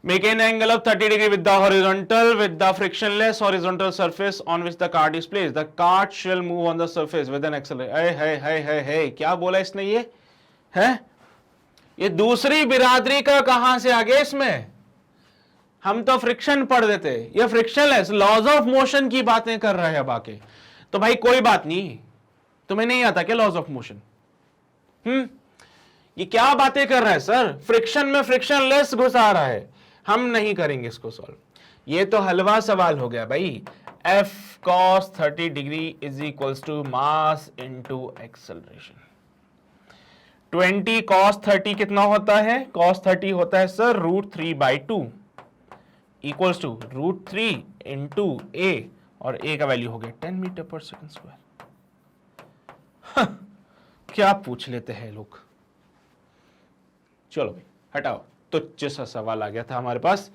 Make an angle of 30 degree with the horizontal, with the frictionless horizontal surface on which the cart is placed. The cart shall move on the surface with an acceleration. है क्या बोला इसने ये है? ये दूसरी बिरादरी का कहां से आ गया इसमें? हम तो फ्रिक्शन पढ़ देते, ये फ्रिक्शनलेस लॉज ऑफ मोशन की बातें कर रहे हैं बाकी। तो भाई कोई बात नहीं, तुम्हें नहीं आता क्या लॉज ऑफ मोशन? ये क्या बातें कर रहा है सर? फ्रिक्शन में फ्रिक्शनलेस घुसा रहा है, हम नहीं करेंगे इसको सॉल्व। ये तो हलवा सवाल हो गया भाई। F cos 30 degree is equals to mass into acceleration. 20 cos 30 कितना होता है? cos 30 होता है sir √3/2 equals to √3 into a, और a का वैल्यू हो गया 10 मीटर पर सेकंड स्क्वायर। क्या पूछ लेते हैं लोग। चलो भाई हटाओ, तुच्छ सा सवाल आ गया था हमारे पास।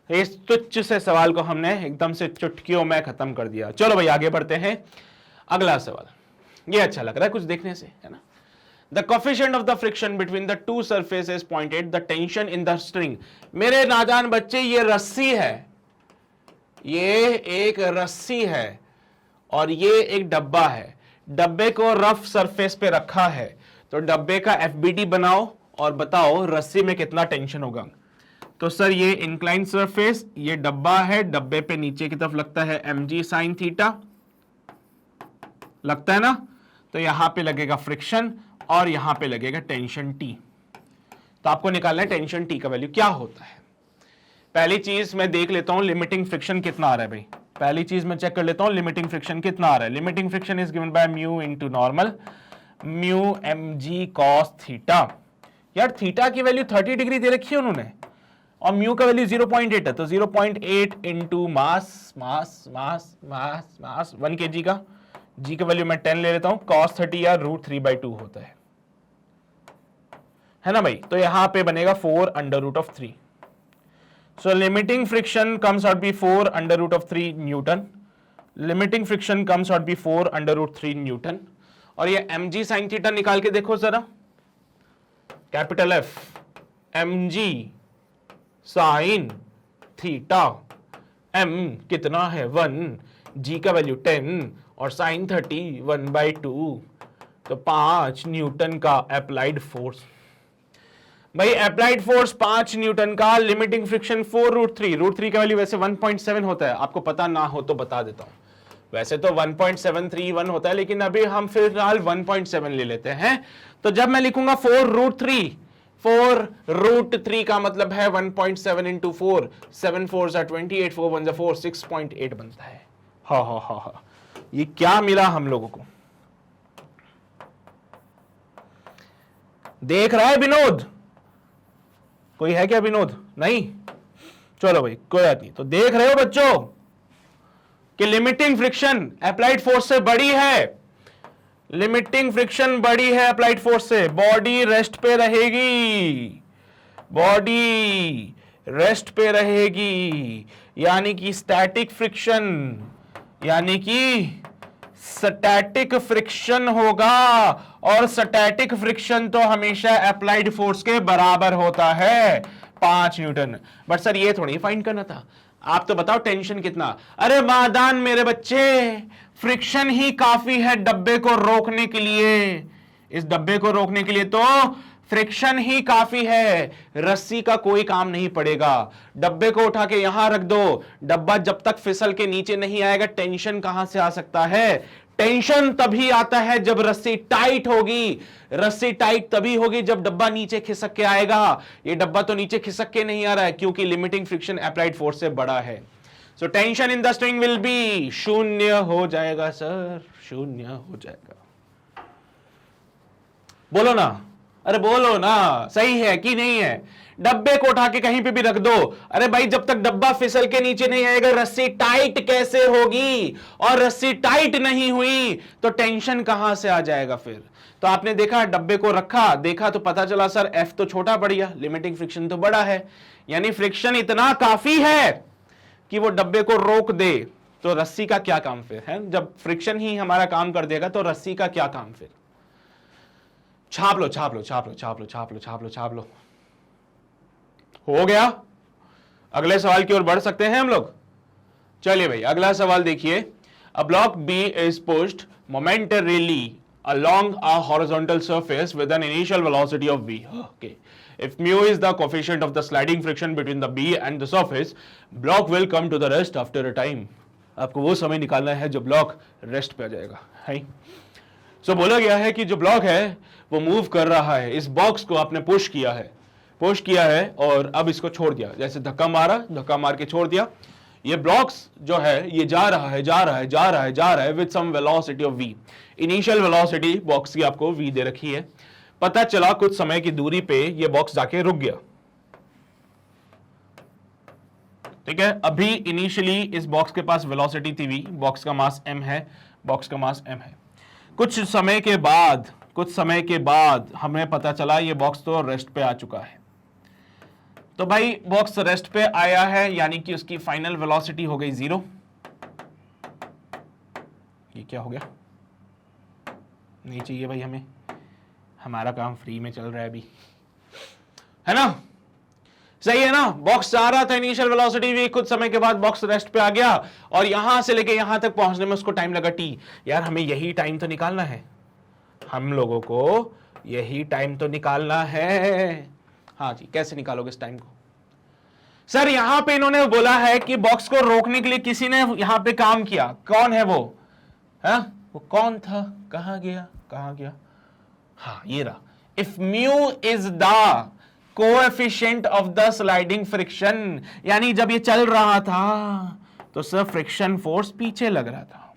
इस तुच्छ से सवाल को हमने एकदम से चुटकियों में खत्म कर दिया। चलो भाई आगे बढ़ते हैं। अगला सवाल, ये अच्छा लग रहा है कुछ देखने से, है ना? The coefficient of the friction between the two surfaces is 0.8. The tension in the string. मेरे नादान बच्चे, ये रस्सी है, ये एक रस्सी है और ये एक डब्बा है। डब्बे को रफ सरफेस पे रखा है, तो डब्बे का FBD बनाओ और बताओ रस्सी में कितना टेंशन होगा। तो सर ये इंक्लाइन सरफेस, ये डब्बा है, डब्बे पे नीचे की तरफ लगता है mg sin थीटा, लगता है ना? तो यहां पे लगेगा फ्रिक्शन और यहां पे लगेगा टेंशन T। तो आपको निकालना है टेंशन T का वैल्यू क्या होता है। पहली चीज मैं देख लेता हूं लिमिटिंग फ्रिक्शन कितना आ रहा है भाई। पहली चीज मैं चेक कर लेता हूं लिमिटिंग फ्रिक्शन कितना आ रहा है। Limiting friction is given by mu into normal, mu mg cos theta. यार थीटा की वैल्यू 30 डिग्री दे रखी है उन्होंने और म्यू का वैल्यू 0.8 है, तो 0.8 इंटू मास 1 kg का, g का वैल्यू मैं 10 ले लेता हूं, cos 30 या √3/2 होता है ना भाई? तो यहां पे बनेगा 4√3। So limiting friction comes out be 4√3 newton. Limiting friction comes out be 4√3 newton. और ये mg sin थीटा निकाल के देखो जरा, capital F mg sin theta, m कितना है 1, g का वैल्यू 10 और sin 30 1/2, तो 5 न्यूटन का अप्लाइड फोर्स। भाई अप्लाइड फोर्स 5 न्यूटन का, लिमिटिंग फ्रिक्शन 4√3, √3 का वैल्यू वैसे 1.7 होता है, आपको पता ना हो तो बता देता हूं। वैसे तो 1.731 होता है, लेकिन अभी हम फिलहाल 1.7 ले लेते हैं। तो जब मैं लिखूंगा 4√3, 4√3 का मतलब है 1.7 इंटू 4, 7 4 28, 4 1 4, 6.8 बनता है। हा, ये क्या मिला हम लोगों को? देख रहा है विनोद? कोई है क्या विनोद? नहीं? चलो भाई कोई बात नहीं। तो देख रहे हो बच्चों कि लिमिटिंग फ्रिक्शन अप्लाइड फोर्स से बड़ी है। लिमिटिंग फ्रिक्शन बड़ी है अप्लाइड फोर्स से। बॉडी रेस्ट पे रहेगी, बॉडी रेस्ट पे रहेगी, यानी कि स्टैटिक फ्रिक्शन, यानी कि स्टैटिक फ्रिक्शन होगा। और स्टैटिक फ्रिक्शन तो हमेशा अप्लाइड फोर्स के बराबर होता है, 5 न्यूटन। बट सर ये थोड़ी फाइंड करना था, आप तो बताओ टेंशन कितना। अरे मादान मेरे बच्चे, फ्रिक्शन ही काफी है डब्बे को रोकने के लिए। इस डब्बे को रोकने के लिए तो फ्रिक्शन ही काफी है, रस्सी का कोई काम नहीं पड़ेगा। डब्बे को उठा के यहां रख दो, डब्बा जब तक फिसल के नीचे नहीं आएगा, टेंशन कहां से आ सकता है? टेंशन तभी आता है जब रस्सी टाइट होगी। रस्सी टाइट तभी होगी जब डब्बा नीचे खिसक के आएगा। ये डब्बा तो नीचे खिसक के नहीं आ रहा है, क्योंकि लिमिटिंग फ्रिक्शन अप्लाइड फोर्स से बड़ा है। So tension in the string will be, शून्य हो जाएगा सर, शून्य हो जाएगा। बोलो ना, अरे बोलो ना, सही है कि नहीं है? डब्बे को उठा के कहीं पे भी रख दो। अरे भाई जब तक डब्बा फिसल के नीचे नहीं आएगा, रस्सी टाइट कैसे होगी? और रस्सी टाइट नहीं हुई तो टेंशन कहां से आ जाएगा फिर? तो आपने देखा, डब्बे को रखा, देखा तो पता चला सर F तो छोटा पड़ गया, लिमिटिंग फ्रिक्शन तो बड़ा है। यानी फ्रिक्शन इतना काफी है कि वो डब्बे को रोक दे। तो रस्सी का क्या काम फिर है? जब फ्रिक्शन ही हमारा काम कर देगा तो रस्सी का क्या काम फिर? छाप लो, छाप लो, छाप लो, छाप लो, छाप लो, छाप लो, छाप लो। हो गया? अगले सवाल की ओर बढ़ सकते हैं हम लोग। चलिए भाई अगला सवाल देखिए। A block B is pushed momentarily along a horizontal surface with an initial velocity of v. Okay. If mu is the coefficient of the sliding friction between the b and the surface, block will come to the rest after a time. आपको वो समय निकालना है जो block rest पे आ जाएगा, है। सो बोला गया है कि जो ब्लॉक है वो मूव कर रहा है, इस बॉक्स को आपने पुश किया है और अब इसको छोड़ दिया, जैसे धक्का मार के छोड़ दिया। ये ब्लॉक्स जो है ये जा रहा है with some velocity of v। Initial velocity box की आपको v दे रखी है। पता चला कुछ समय की दूरी पे ये बॉक्स जाके रुक गया, ठीक है। अभी इनिशियली इस बॉक्स के पास वेलोसिटी थी v, बॉक्स का मास m है, कुछ समय के बाद हमें पता चला ये बॉक्स तो रेस्ट पे आ चुका है। तो भाई बॉक्स रेस्ट पे आया है यानी कि उसकी फाइनल वेलोसिटी हो गई 0। ये क्या हो गया, नहीं चाहिए भाई हमें, हमारा काम फ्री में चल रहा है अभी, है ना। सही है ना। बॉक्स जा रहा था इनिशियल वेलोसिटी भी, कुछ समय के बाद बॉक्स रेस्ट पे आ गया और यहां से लेके यहां तक पहुंचने में उसको टाइम लगा t। यार हमें यही टाइम तो निकालना है, हम लोगों को यही टाइम तो निकालना है। हाँ जी, कैसे निकालोगे इस टाइम को? सर यहां पे इन्होंने बोला है कि बॉक्स को रोकने के लिए किसी ने यहां पे काम किया। कौन है वो? है वो कौन था? कहां गया? हाँ ये रहा। If mu is the coefficient of the sliding friction, यानी जब ये चल रहा था तो सर फ्रिक्शन फोर्स पीछे लग रहा था,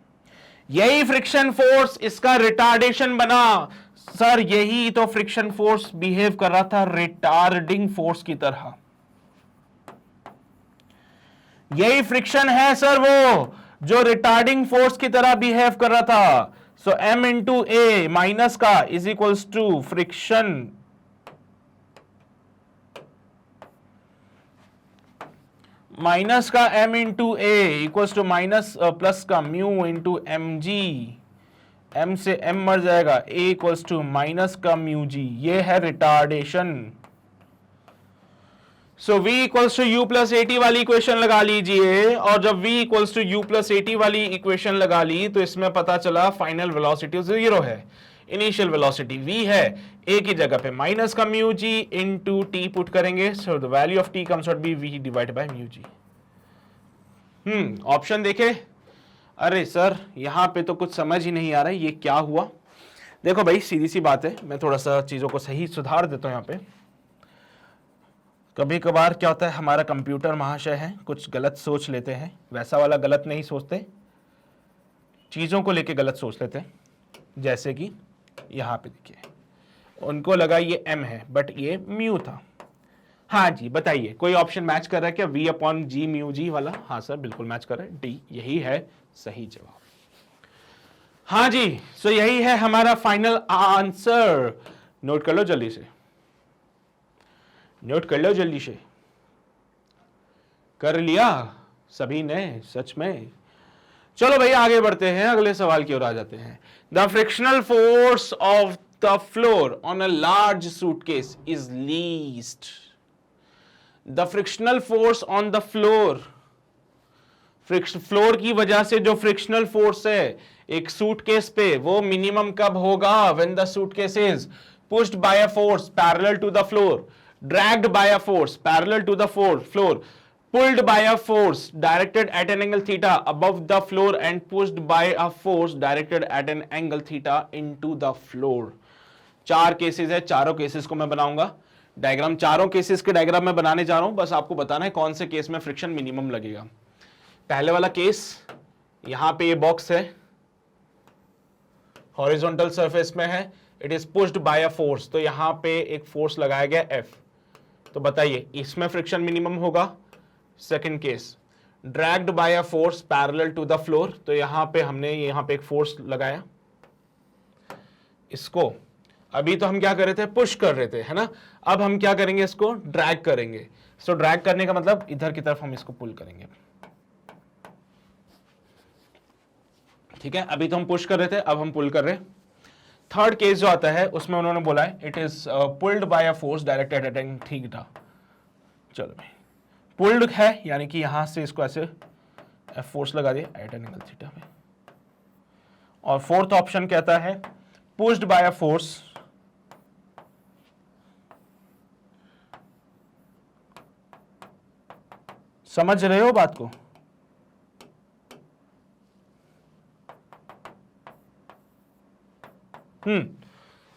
यही फ्रिक्शन फोर्स इसका रिटार्डेशन बना। सर यही तो फ्रिक्शन फोर्स बिहेव कर रहा था रिटार्डिंग फोर्स की तरह, यही फ्रिक्शन है सर वो जो रिटार्डिंग फोर्स की तरह बिहेव कर रहा था। So m into A minus का is equals to friction minus का m into A equals to minus plus का mu into M G, m से m मर जाएगा, a इक्वल्स टू माइनस का म्यू जी। ये है retardation. So v equals to U plus AT वाली equation लगा लीजिए, और जब v equals to U plus AT वाली इक्वेशन लगा ली तो इसमें पता चला फाइनल वेलोसिटी 0 है, इनिशियल वेलोसिटी v है, a की जगह पे माइनस का mu G into T put करेंगे। So the value of t comes out be v divide by mu G. Option देखे? अरे सर यहां पे तो कुछ समझ ही नहीं आ रहा है, ये क्या हुआ? देखो भाई सीधी सी बात है, मैं थोड़ा सा चीजों को सही सुधार देता हूं। यहां पे कभी कभार क्या होता है, हमारा कंप्यूटर महाशय है कुछ गलत सोच लेते हैं, वैसा वाला गलत नहीं सोचते, चीज़ों को लेके गलत सोच लेते हैं। जैसे कि यहाँ पे देखिए, उनको लगा ये m है बट ये म्यू था। हाँ जी बताइए, कोई ऑप्शन मैच कर रहा है क्या? v upon G mu G वाला? हाँ सर बिल्कुल मैच कर रहा है, डी यही है सही जवाब। हाँ जी, सो यही है हमारा फाइनल आंसर। नोट कर लो जल्दी से, नोट कर लो जल्दी से। कर लिया सभी ने? सच में? चलो भाई आगे बढ़ते हैं, अगले सवाल की ओर आ जाते हैं। The frictional force of the floor on a large suitcase is least. The frictional force on the floor, floor की वजह से जो फ्रिक्शनल फोर्स है एक सूटकेस पे, वो मिनिमम कब होगा? When the suitcase is pushed by a force parallel to the floor, dragged by a force parallel to the floor, pulled by a force directed at an angle theta above the floor and pushed by a force directed at an angle theta into the floor। 4 cases है, चारों cases को मैं बनाऊंगा diagram, चारों cases के diagram मैं बनाने जा रहा हूं, बस आपको बताना है कौन से केस में फ्रिक्शन मिनिमम लगेगा। पहले वाला केस, यहां पे ये बॉक्स है, हॉरिजॉन्टल सरफेस में है, it is pushed by a force, तो यहां पे एक फोर्स लगाया गया F, तो बताइए इसमें फ्रिक्शन मिनिमम होगा। Second case, dragged by a force parallel to the floor, तो यहां पे हमने यहां पे एक फोर्स लगाया, इसको अभी तो हम क्या कर रहे थे? पुश कर रहे थे, है ना। अब हम क्या करेंगे? इसको ड्रैग करेंगे। सो ड्रैग करने का मतलब इधर की तरफ हम इसको पुल करेंगे, ठीक है। अभी तो हम पुश कर रहे थे, अब हम पुल कर रहे हैं। थर्ड केस जो आता है उसमें उन्होंने बोला है it is pulled by a force directed at an theta. चलो भाई पुल्ड है यानी कि यहां से इसको ऐसे एफ फोर्स लगा दिया एट एन एंगल थीटा में। और फोर्थ ऑप्शन कहता है पुश्ड बाय अ फोर्स समझ रहे हो बात को?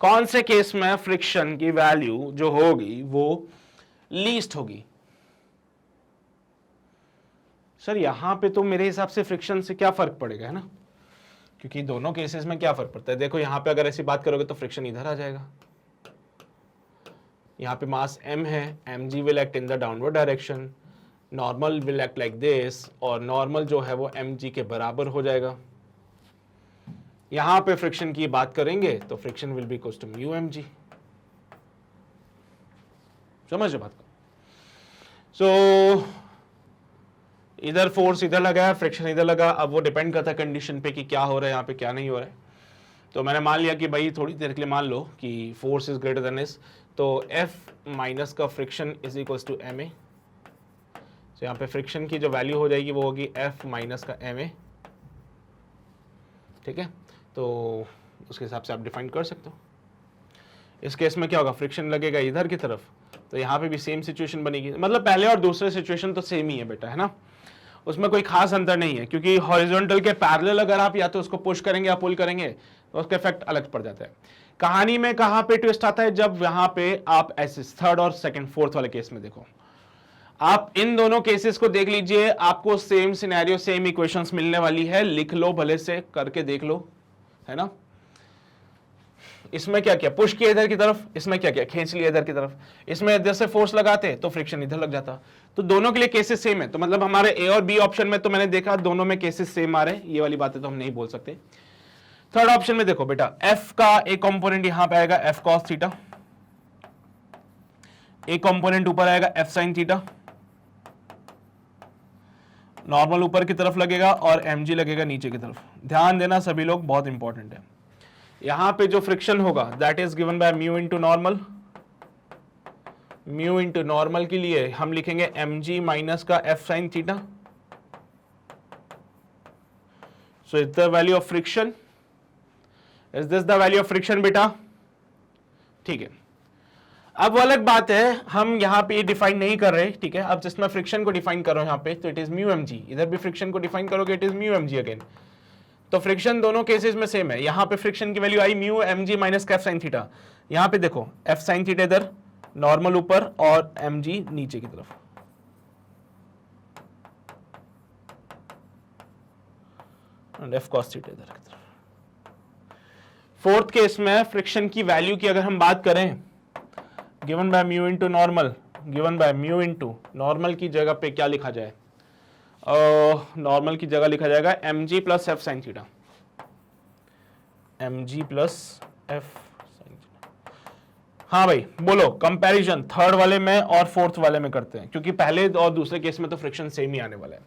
कौन से केस में फ्रिक्शन की वैल्यू जो होगी वो लीस्ट होगी? सर यहां पे तो मेरे हिसाब से फ्रिक्शन से क्या फर्क पड़ेगा, है ना, क्योंकि दोनों केसेस में क्या फर्क पड़ता है। देखो यहां पे अगर ऐसी बात करोगे तो फ्रिक्शन इधर आ जाएगा, यहां पे मास m है, mg will act in the downward direction, normal will act like this, और नॉर्मल जो है वो mg के बराबर हो जाएगा। यहां पे फ्रिक्शन की बात करेंगे तो friction will be equals to mu mg। समझ बात को? सो इधर फोर्स इधर लगा है, फ्रिक्शन इधर लगा। अब वो डिपेंड करता है कंडीशन पे कि क्या हो रहा है यहाँ पे, क्या नहीं हो रहा है। तो मैंने मान लिया कि भाई थोड़ी देर के लिए मान लो कि force is greater than S, तो F माइनस का friction is equals to ma। तो यहाँ पे फ्रिक्शन की जो वैल्यू हो जाएगी वो होगी F माइनस का ma। ठीक है, तो उसके हिसाब से आप डिफाइन कर सकते हो। इस केस में क्या होगा, फ्रिक्शन लगेगा इधर की तरफ, तो यहाँ पे भी सेम सिचुएशन बनेगी। मतलब पहले और दूसरे सिचुएशन तो सेम ही है बेटा, है ना, उसमें कोई खास अंतर नहीं है, क्योंकि हॉरिजॉन्टल के पैरेलल अगर आप या तो उसको पुश करेंगे या पुल करेंगे तो उसका इफेक्ट अलग पड़ जाता है। कहानी में कहां पे ट्विस्ट आता है, जब यहां पे आप ऐसे थर्ड और सेकंड फोर्थ वाले केस में देखो, आप इन दोनों केसेस को देख लीजिए, आपको सेम सिनेरियो सेम इक्वेशंस मिलने वाली है। लिख लो, भले से करके देख लो, है ना। इसमें क्या किया, पुश किया इधर की तरफ, इसमें क्या किया, खींच लिया इधर की तरफ। इसमें इधर से फोर्स लगाते तो फ्रिक्शन इधर लग जाता। तो दोनों के लिए केसेस सेम है। तो मतलब हमारे ए और बी ऑप्शन में तो मैंने देखा दोनों में केसेस सेम आ रहे हैं, ये वाली बातें तो हम नहीं बोल सकते। थर्ड ऑप्शन में देखो बेटा, एफ का एक कंपोनेंट यहां पे आएगा एफ कॉस थीटा, एक कंपोनेंट ऊपर आएगा एफ साइन थीटा, नॉर्मल ऊपर की तरफ लगेगा और mg लगेगा नीचे की तरफ। ध्यान देना सभी लोग, बहुत इंपॉर्टेंट है। यहां पे जो फ्रिक्शन होगा that is given by mu into normal. Mu into normal के लिए हम लिखेंगे mg माइनस का f sin theta. So is the value of friction, is this the value of friction बेटा? ठीक है, अब वो अलग बात है, हम यहां पे डिफाइन नहीं कर रहे, ठीक है। अब जिसमें फ्रिक्शन को डिफाइन करो यहां पे, तो इट इज म्यू mg, इधर भी फ्रिक्शन को डिफाइन करोगे it is mu mg again. तो फ्रिक्शन दोनों केसेस में सेम है। यहां पे फ्रिक्शन की वैल्यू आई म्यू mg माइनस का f sin थीटा। यहां पे देखो f sin थीटा इधर, नॉर्मल ऊपर और mg नीचे की तरफ। एंड f cos थीटा इधर की तरफ। फोर्थ केस में फ्रिक्शन की वैल्यू की अगर हम बात करें, given by mu into normal, given by mu into normal की जगह पे क्या लिखा जाए, नॉर्मल की जगह लिखा जाएगा mg plus f sin theta, mg plus f sin theta. हाँ भाई बोलो, कंपैरिजन थर्ड वाले में और फोर्थ वाले में करते हैं, क्योंकि पहले और दूसरे केस में तो फ्रिक्शन सेम ही आने वाला है।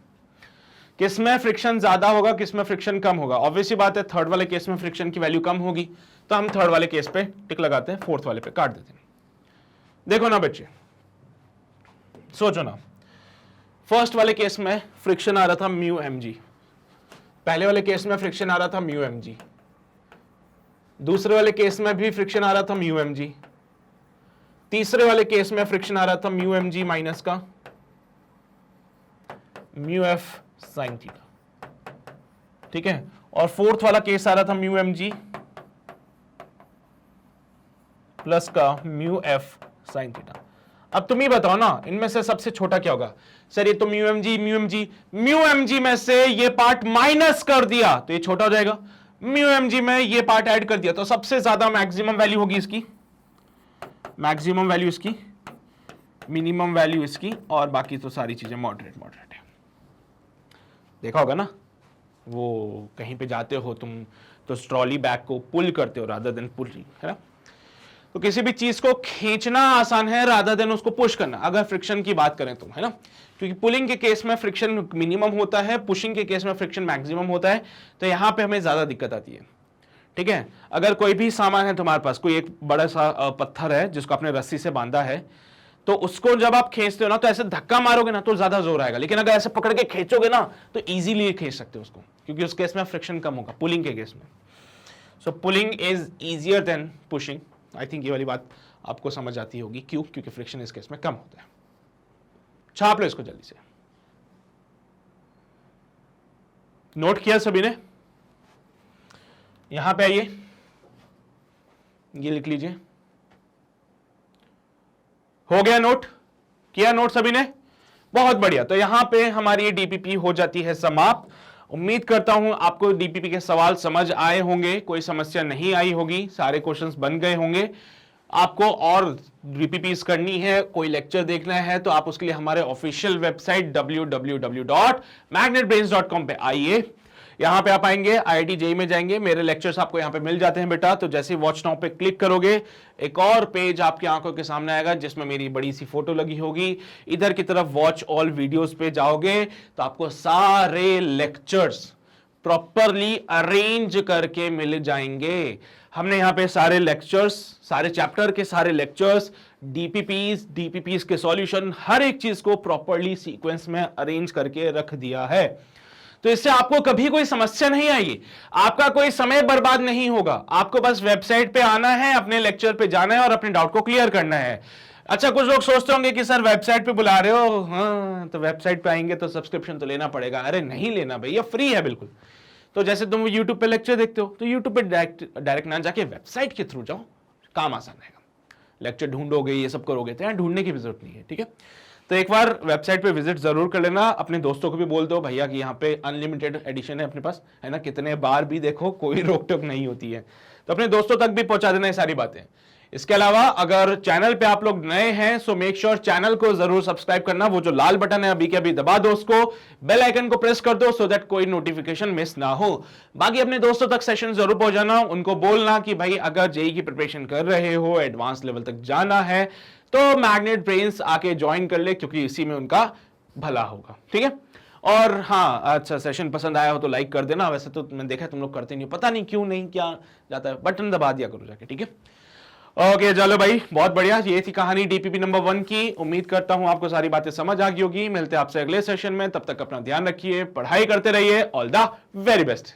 किसमें फ्रिक्शन ज्यादा होगा, किसमें फ्रिक्शन कम होगा? ऑब्वियसली बात है, थर्ड वाले केस में फ्रिक्शन की वैल्यू कम होगी, तो हम थर्ड वाले केस पे टिक लगाते हैं, फोर्थ वाले पे काट देते हैं। देखो ना बच्चे, सोचो ना, फर्स्ट वाले केस में फ्रिक्शन आ रहा था म्यू mg, पहले वाले केस में फ्रिक्शन आ रहा था म्यू mg, दूसरे वाले केस में भी फ्रिक्शन आ रहा था म्यू mg, तीसरे वाले केस में फ्रिक्शन आ रहा था म्यू mg माइनस का म्यू f sin थीटा, ठीक है। और फोर्थ वाला केस आ रहा था म्यू mg प्लस का म्यू f sin थीटा। अब तुम ही बताओ ना, इनमें से सबसे छोटा क्या होगा? सर ये तो म्यू mg में से ये पार्ट माइनस कर दिया तो ये छोटा हो जाएगा, म्यू mg में ये पार्ट ऐड कर दिया तो सबसे ज्यादा मैक्सिमम वैल्यू होगी इसकी, मैक्सिमम वैल्यू इसकी, मिनिमम वैल्यू इसकी, और बाकी तो सारी चीजें मॉडरेट है। देखा होगा ना, वो कहीं पे जाते हो तुम तो ट्रॉली बैग को पुल करते हो रादर देन पुलिंग, है ना। तो किसी भी चीज को खींचना आसान है रादर देन उसको पुश करना, अगर फ्रिक्शन की बात करें तो, है ना। क्योंकि पुलिंग के केस में फ्रिक्शन मिनिमम होता है, पुशिंग के केस में फ्रिक्शन मैक्सिमम होता है, तो यहां पे हमें ज्यादा दिक्कत आती है, ठीक है। अगर कोई भी सामान है तुम्हारे पास, कोई एक बड़ा सा पत्थर है जिसको आपने रस्सी से बांधा है, तो उसको जब आप खींचते हो ना तो ऐसे धक्का मारोगे ना तो ज्यादा जोर आएगा, लेकिन अगर ऐसे पकड़ के खींचोगे ना तो इजीली खींच सकते हो उसको, क्योंकि उस केस में फ्रिक्शन कम होगा पुलिंग के केस में। सो pulling is easier than pushing. I think ये वाली बात आपको समझ आती होगी, क्यों? क्योंकि फ्रिक्शन इस केस में कम होता है। छाप लो इसको जल्दी से। नोट किया सभी ने? यहां पे आइए, ये लिख लीजिए। हो गया नोट? किया नोट सभी ने? बहुत बढ़िया। तो यहां पे हमारी ये डीपीपी हो जाती है समाप्त। उम्मीद करता हूं आपको डीपीपी के सवाल समझ आए होंगे, कोई समस्या नहीं आई होगी, सारे क्वेश्चंस बन गए होंगे। आपको और डीपीपीस करनी है, कोई लेक्चर देखना है, तो आप उसके लिए हमारे ऑफिशियल वेबसाइट www.magnetbrains.com पे आइए। यहां पे आप आएंगे, IIT JEE में जाएंगे, मेरे लेक्चर्स आपको यहां पे मिल जाते हैं बेटा। तो जैसे वॉच नाउ पे क्लिक करोगे, एक और पेज आपकी आंखों के सामने आएगा जिसमें मेरी बड़ी सी फोटो लगी होगी। इधर की तरफ वॉच ऑल वीडियोस पे जाओगे तो आपको सारे लेक्चर्स प्रॉपरली अरेंज करके मिल जाएंगे। हमने यहाँ पे सारे लेक्चर्स, सारे चैप्टर के सारे लेक्चर्स, डीपीपीस के सॉल्यूशन, हर एक चीज को प्रॉपरली सीक्वेंस में अरेंज करके रख दिया है। तो इससे आपको कभी कोई समस्या नहीं आएगी, आपका कोई समय बर्बाद नहीं होगा। आपको बस वेबसाइट पे आना है, अपने लेक्चर पे जाना है और अपने डाउट को क्लियर करना है। अच्छा, कुछ लोग सोचते होंगे कि सर वेबसाइट पे बुला रहे हो, हाँ तो वेबसाइट पे आएंगे तो सब्सक्रिप्शन तो लेना पड़ेगा। अरे नहीं लेना भैया, फ्री है बिल्कुल। तो जैसे तुम यूट्यूब पे लेक्चर देखते हो तो यूट्यूब पे डायरेक्ट ना जाके वेबसाइट के थ्रू जाओ, काम आसान रहेगा। लेक्चर ढूंढोगे, ये सब करोगे तो यहाँ ढूंढने की भी जरूरत नहीं है, ठीक है। तो एक बार वेबसाइट पे विजिट जरूर कर लेना। अपने दोस्तों को भी बोल दो भैया कि यहाँ पे अनलिमिटेड एडिशन है अपने पास, है ना, कितने बार भी देखो, कोई रोक टोक नहीं होती है। तो अपने दोस्तों तक भी पहुंचा देना ये सारी बातें। इसके अलावा अगर चैनल पे आप लोग नए हैं सो मेक श्योर चैनल को जरूर सब्सक्राइब करना। वो जो लाल बटन है अभी के अभी दबा दो उसको, बेल आइकन को प्रेस कर दो सो दैट कोई नोटिफिकेशन मिस ना हो। बाकी अपने दोस्तों तक सेशन जरूर पहुंचाना, उनको बोलना कि भाई अगर जेई की प्रिपरेशन कर रहे हो, एडवांस लेवल तक जाना है तो मैग्नेट ब्रेन्स आके ज्वाइन कर ले, क्योंकि इसी में उनका भला होगा, ठीक है। और हाँ, अच्छा सेशन पसंद आया हो तो लाइक कर देना। वैसे तो मैंने देखा तुम लोग करते नहीं, पता नहीं क्यों नहीं, क्या जाता है, बटन दबा दिया करो जाके, ठीक है। ओके चलो भाई, बहुत बढ़िया। ये थी कहानी डीपीपी नंबर 1 की। उम्मीद करता हूं आपको सारी बातें समझ आ गई होगी। मिलते हैं आपसे अगले सेशन में, तब तक अपना ध्यान रखिए, पढ़ाई करते रहिए। All the very best.